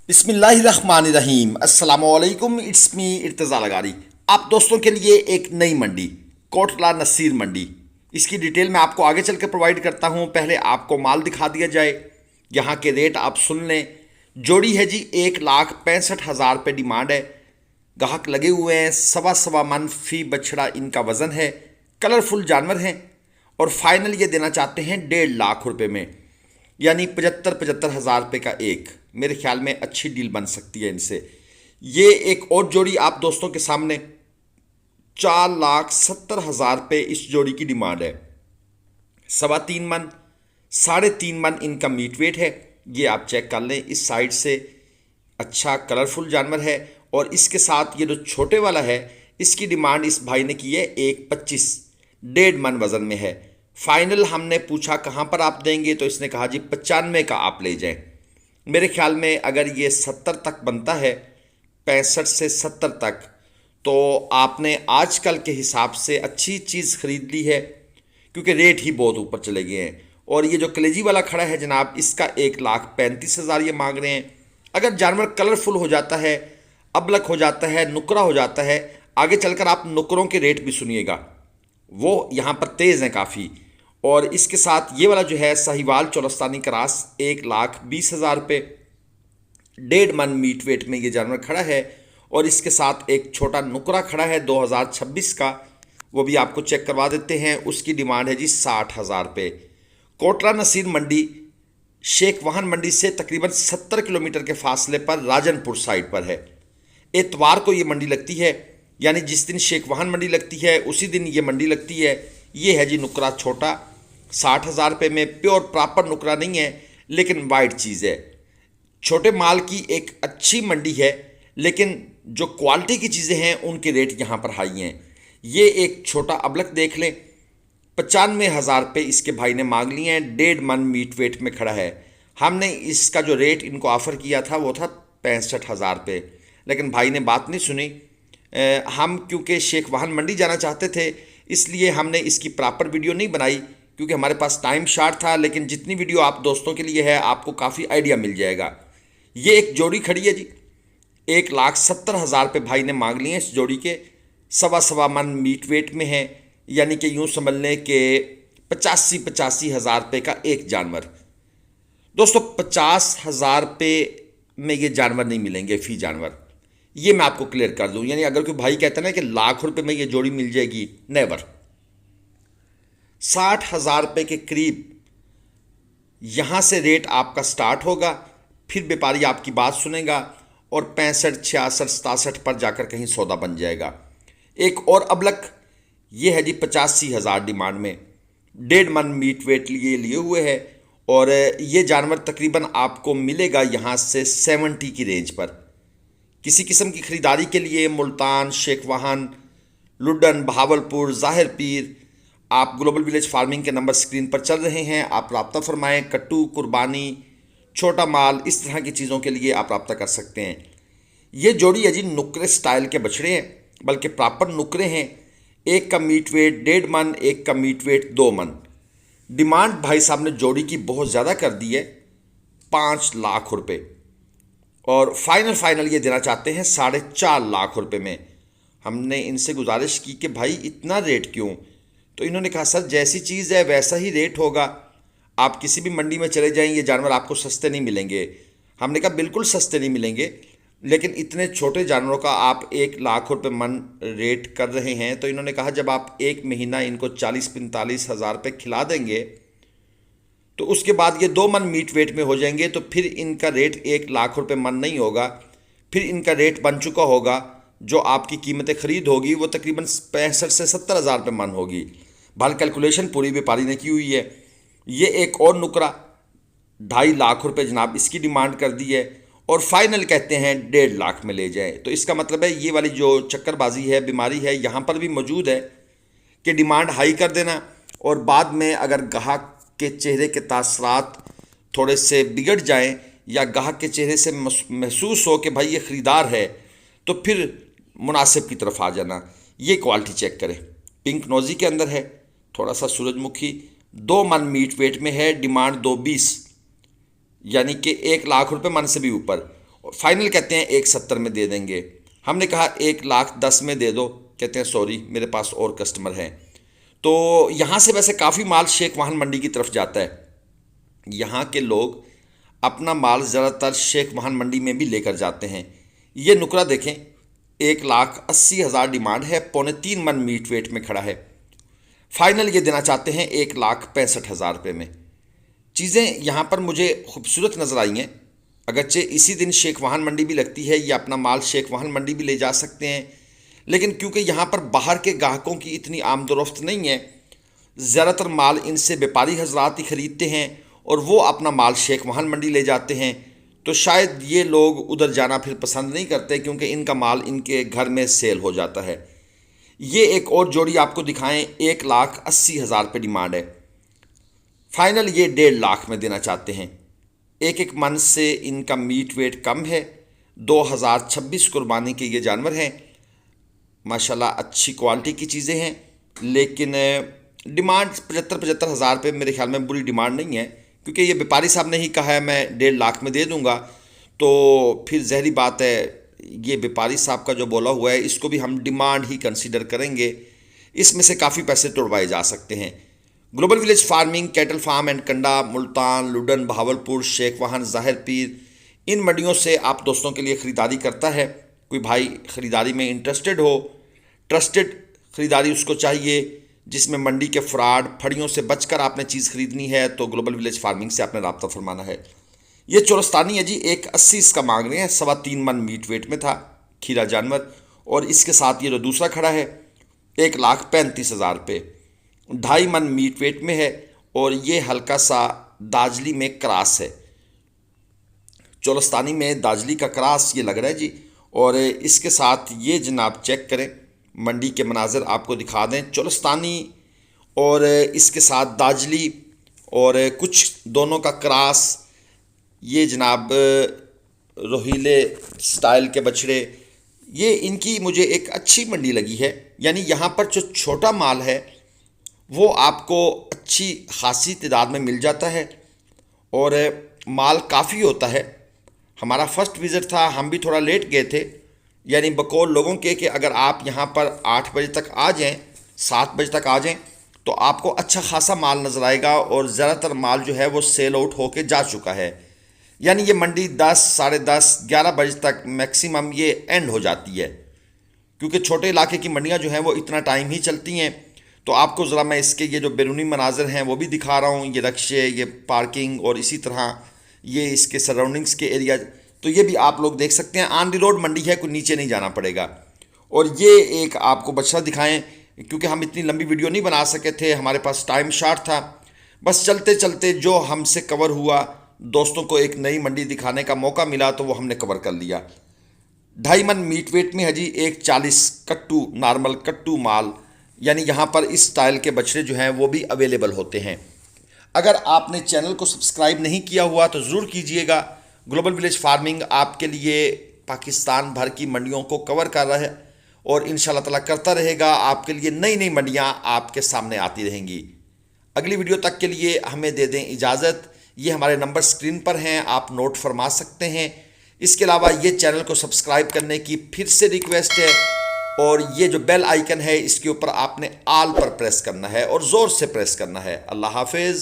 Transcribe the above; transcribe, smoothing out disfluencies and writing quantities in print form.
बिस्मिल्लाहिर्रहमानिर्रहीम अस्सलामुअलैकुम। It's me Irtaza लगारी। आप दोस्तों के लिए एक नई मंडी, कोटला नसीर मंडी। इसकी डिटेल मैं आपको आगे चल कर प्रोवाइड करता हूँ। पहले आपको माल दिखा दिया जाए। यहाँ के रेट आप सुन लें। जोड़ी है जी 1,65,000 रुपये डिमांड है। गाहक लगे हुए हैं। सवा सवा मन फी बछड़ा इनका वज़न है। कलरफुल जानवर हैं और फाइनल ये देना चाहते हैं 1.5 लाख रुपये में, यानी 75,000 रुपये का एक। मेरे ख्याल में अच्छी डील बन सकती है इनसे। ये एक और जोड़ी आप दोस्तों के सामने 4,70,000 रुपये इस जोड़ी की डिमांड है। 3.25 मन 3.5 मन इनका मीट वेट है। ये आप चेक कर लें। इस साइड से अच्छा कलरफुल जानवर है और इसके साथ ये जो छोटे वाला है इसकी डिमांड इस भाई ने की है 1.25, 1.5 मन वजन में है। फाइनल हमने पूछा कहाँ पर आप देंगे तो इसने कहा जी 95 का आप ले जाएं। मेरे ख्याल में अगर ये 70 तक बनता है, 65 से 70 तक, तो आपने आजकल के हिसाब से अच्छी चीज़ खरीद ली है, क्योंकि रेट ही बहुत ऊपर चले गए हैं। और ये जो कलेजी वाला खड़ा है जनाब, इसका 1,35,000 ये मांग रहे हैं। अगर जानवर कलरफुल हो जाता है, अबलक हो जाता है, नुकरा हो जाता है, आगे चलकर आप नुकरों के रेट भी सुनिएगा, वो यहाँ पर तेज़ हैं काफ़ी। और इसके साथ ये वाला जो है साहिवाल चोलस्तानी क्रास 1,20,000 रुपये, 1.5 मन मीट वेट में ये जानवर खड़ा है। और इसके साथ एक छोटा नुकरा खड़ा है 2026 का, वो भी आपको चेक करवा देते हैं। उसकी डिमांड है जी 60,000 रुपये। कोटला नसीर मंडी शेख वाहन मंडी से तकरीबन 70 किलोमीटर के फासले पर राजनपुर साइड पर है। इतवार को ये मंडी लगती है, यानी जिस दिन शेख वाहन मंडी लगती है उसी दिन ये मंडी लगती है। ये है जी नुकरा छोटा 60,000 रुपये में। प्योर प्रॉपर नुकरा नहीं है लेकिन वाइट चीज़ है। छोटे माल की एक अच्छी मंडी है, लेकिन जो क्वालिटी की चीज़ें हैं उनके रेट यहाँ पर हाई हैं। ये एक छोटा अबलक देख लें, 95,000 रुपये इसके भाई ने मांग लिए हैं। 1.5 मन मीट वेट में खड़ा है। हमने इसका जो रेट इनको ऑफ़र किया था वो था 65,000 रुपये, लेकिन भाई ने बात नहीं सुनी। हम क्योंकि शेख वाहन मंडी जाना चाहते थे इसलिए हमने इसकी प्रॉपर वीडियो नहीं बनाई, क्योंकि हमारे पास टाइम शार्ट था। लेकिन जितनी वीडियो आप दोस्तों के लिए है आपको काफ़ी आइडिया मिल जाएगा। ये एक जोड़ी खड़ी है जी, 1,70,000 रुपये भाई ने मांग लिए इस जोड़ी के। सवा सवा मन मीट वेट में है, यानी कि यूँ समझ लें कि 85,000 रुपये का एक जानवर। दोस्तों 50,000 रुपये में ये जानवर नहीं मिलेंगे फी जानवर, ये मैं आपको क्लियर कर दूं। यानी अगर कोई भाई कहता है ना कि लाख रुपए में ये जोड़ी मिल जाएगी, नेवर। 60,000 रुपये के करीब यहाँ से रेट आपका स्टार्ट होगा, फिर व्यापारी आपकी बात सुनेगा और 65, 66, 67 पर जाकर कहीं सौदा बन जाएगा। एक और अबलक ये है जी 85,000 डिमांड में, 1.5 मन मीट वेट लिए हुए है। और ये जानवर तकरीबन आपको मिलेगा यहाँ से 70 की रेंज पर। किसी किस्म की ख़रीदारी के लिए मुल्तान, शेख वाहन, लुडन, बहावलपुर, ज़ाहिर पीर, आप ग्लोबल विलेज फार्मिंग के नंबर स्क्रीन पर चल रहे हैं, आप रब्ता फरमाएँ। कट्टू, कुर्बानी, छोटा माल, इस तरह की चीज़ों के लिए आप रब्ता कर सकते हैं। ये जोड़ी है जी नुकरे स्टाइल के बछड़े हैं, बल्कि प्रॉपर नुकरे हैं। एक का मीट वेट 1.5 मन, एक का मीट वेट 2 मन। डिमांड भाई साहब ने जोड़ी की बहुत ज़्यादा कर दी है, 5 लाख रुपये। और फाइनल ये देना चाहते हैं 4.5 लाख रुपए में। हमने इनसे गुजारिश की कि भाई इतना रेट क्यों, तो इन्होंने कहा सर जैसी चीज़ है वैसा ही रेट होगा। आप किसी भी मंडी में चले जाएं, ये जानवर आपको सस्ते नहीं मिलेंगे। हमने कहा बिल्कुल सस्ते नहीं मिलेंगे, लेकिन इतने छोटे जानवरों का आप 1 लाख रुपए मन रेट कर रहे हैं। तो इन्होंने कहा जब आप एक महीना इनको 40-45 हज़ार रुपये खिला देंगे तो उसके बाद ये 2 मन मीट वेट में हो जाएंगे, तो फिर इनका रेट 1 लाख रुपए मन नहीं होगा, फिर इनका रेट बन चुका होगा। जो आपकी कीमत ख़रीद होगी वो तकरीबन 65 से 70 हज़ार रुपये मन होगी। भल कैलकुलेशन पूरी व्यापारी ने की हुई है। ये एक और नुकरा 2.5 लाख रुपए जनाब इसकी डिमांड कर दी है, और फाइनल कहते हैं 1.5 लाख में ले जाएं। तो इसका मतलब है ये वाली जो चक्करबाजी है, बीमारी है, यहाँ पर भी मौजूद है कि डिमांड हाई कर देना और बाद में अगर ग्राहक के चेहरे के तासरात थोड़े से बिगड़ जाएं या ग्राहक के चेहरे से महसूस हो कि भाई ये ख़रीदार है, तो फिर मुनासिब की तरफ आ जाना। ये क्वालिटी चेक करें, पिंक नोज़ी के अंदर है, थोड़ा सा सूरजमुखी, 2 मन मीट वेट में है, डिमांड 2.20, यानी कि 1 लाख रुपए मन से भी ऊपर। फाइनल कहते हैं 1,70 में दे देंगे। हमने कहा 1,10,000 में दे दो, कहते हैं सॉरी मेरे पास और कस्टमर हैं। तो यहाँ से वैसे काफ़ी माल शेख वाहन मंडी की तरफ जाता है। यहाँ के लोग अपना माल ज़्यादातर शेख वाहन मंडी में भी लेकर जाते हैं। ये नुकरा देखें, 1,80,000 डिमांड है, 3.25 मन मीट वेट में खड़ा है। फाइनल ये देना चाहते हैं 1,65,000 रुपये में। चीज़ें यहाँ पर मुझे खूबसूरत नज़र आई हैं। अगरचे इसी दिन शेख वाहन मंडी भी लगती है, ये अपना माल शेख वाहन मंडी भी ले जा सकते हैं, लेकिन क्योंकि यहाँ पर बाहर के ग्राहकों की इतनी आमदोरफ्त नहीं है, ज़्यादातर माल इनसे व्यापारी हजरात ही ख़रीदते हैं और वो अपना माल शेख वाहन मंडी ले जाते हैं। तो शायद ये लोग उधर जाना फिर पसंद नहीं करते, क्योंकि इनका माल इनके घर में सेल हो जाता है। ये एक और जोड़ी आपको दिखाएं, 1,80,000 रुपये डिमांड है। फाइनल ये 1.5 लाख में देना चाहते हैं। एक मन से इनका मीट वेट कम है। 2026 कुर्बानी के ये जानवर हैं। माशाल्लाह अच्छी क्वालिटी की चीज़ें हैं, लेकिन डिमांड 75,000 रुपये मेरे ख्याल में बुरी डिमांड नहीं है, क्योंकि ये व्यापारी साहब ने ही कहा है मैं 1.5 लाख में दे दूंगा। तो फिर जहरी बात है, ये व्यापारी साहब का जो बोला हुआ है इसको भी हम डिमांड ही कंसीडर करेंगे। इसमें से काफ़ी पैसे तोड़वाए जा सकते हैं। Global village farming, cattle farm and कंडा, मुल्तान, लुडन, बहावलपुर, शेख वाहन, ज़ाहिर पीर, इन मंडियों से आप दोस्तों के लिए ख़रीदारी करता है। कोई भाई ख़रीदारी में इंटरेस्टेड हो, ट्रस्टेड ख़रीदारी उसको चाहिए, जिसमें मंडी के फ्रॉड फड़ियों से बचकर आपने चीज़ ख़रीदनी है, तो ग्लोबल विलेज फार्मिंग से आपने रब्ता फरमाना है। ये चोरस्तानी है जी, 1,80 इसका मांग रहे हैं। 3.25 मन मीट वेट में था खीरा जानवर। और इसके साथ ये जो दूसरा खड़ा है 1,35,000 रुपये, 2.5 मन मीट वेट में है, और ये हल्का सा दाजली में क्रास है। चोरस्तानी में दाजली का क्रास ये लग रहा है जी। और इसके साथ ये जनाब चेक करें, मंडी के मनाजर आपको दिखा दें। चोरस्तानी और इसके साथ दाजली और कुछ दोनों का क्रास, ये जनाब रोहीले स्टाइल के बछड़े, ये इनकी मुझे एक अच्छी मंडी लगी है। यानी यहाँ पर जो छोटा माल है वो आपको अच्छी खासी तादाद में मिल जाता है और माल काफ़ी होता है। हमारा फर्स्ट विज़िट था, हम भी थोड़ा लेट गए थे, यानी बकौल लोगों के कि अगर आप यहाँ पर 8 बजे तक आ जाएं, 7 बजे तक आ जाएं, तो आपको अच्छा खासा माल नज़र आएगा। और ज़्यादातर माल जो है वो सेल आउट होके जा चुका है। यानी ये मंडी 10, साढ़े 10, 11 बजे तक मैक्सिमम ये एंड हो जाती है, क्योंकि छोटे इलाके की मंडियाँ जो हैं वो इतना टाइम ही चलती हैं। तो आपको ज़रा मैं इसके ये जो बैरूनी मनाजर हैं वो भी दिखा रहा हूँ, ये रक्शे, ये पार्किंग और इसी तरह ये इसके सराउंडिंग्स के एरिया, तो ये भी आप लोग देख सकते हैं। ऑन द रोड मंडी है, कोई नीचे नहीं जाना पड़ेगा। और ये एक आपको बछड़ा दिखाएं, क्योंकि हम इतनी लंबी वीडियो नहीं बना सके थे, हमारे पास टाइम शॉर्ट था। बस चलते चलते जो हमसे कवर हुआ, दोस्तों को एक नई मंडी दिखाने का मौका मिला, तो वो हमने कवर कर लिया। 2.5 मन मीट वेट में है जी, 1,40 कट्टू, नॉर्मल कट्टू माल। यानी यहाँ पर इस स्टाइल के बछड़े जो हैं वो भी अवेलेबल होते हैं। अगर आपने चैनल को सब्सक्राइब नहीं किया हुआ तो ज़रूर कीजिएगा। ग्लोबल विलेज फार्मिंग आपके लिए पाकिस्तान भर की मंडियों को कवर कर रहा है और इंशाल्लाह ताला करता रहेगा। आपके लिए नई नई मंडियाँ आपके सामने आती रहेंगी। अगली वीडियो तक के लिए हमें दे दें इजाज़त। ये हमारे नंबर स्क्रीन पर हैं, आप नोट फरमा सकते हैं। इसके अलावा ये चैनल को सब्सक्राइब करने की फिर से रिक्वेस्ट है, और ये जो बेल आइकन है इसके ऊपर आपने ऑल पर प्रेस करना है और ज़ोर से प्रेस करना है। अल्लाह हाफिज़।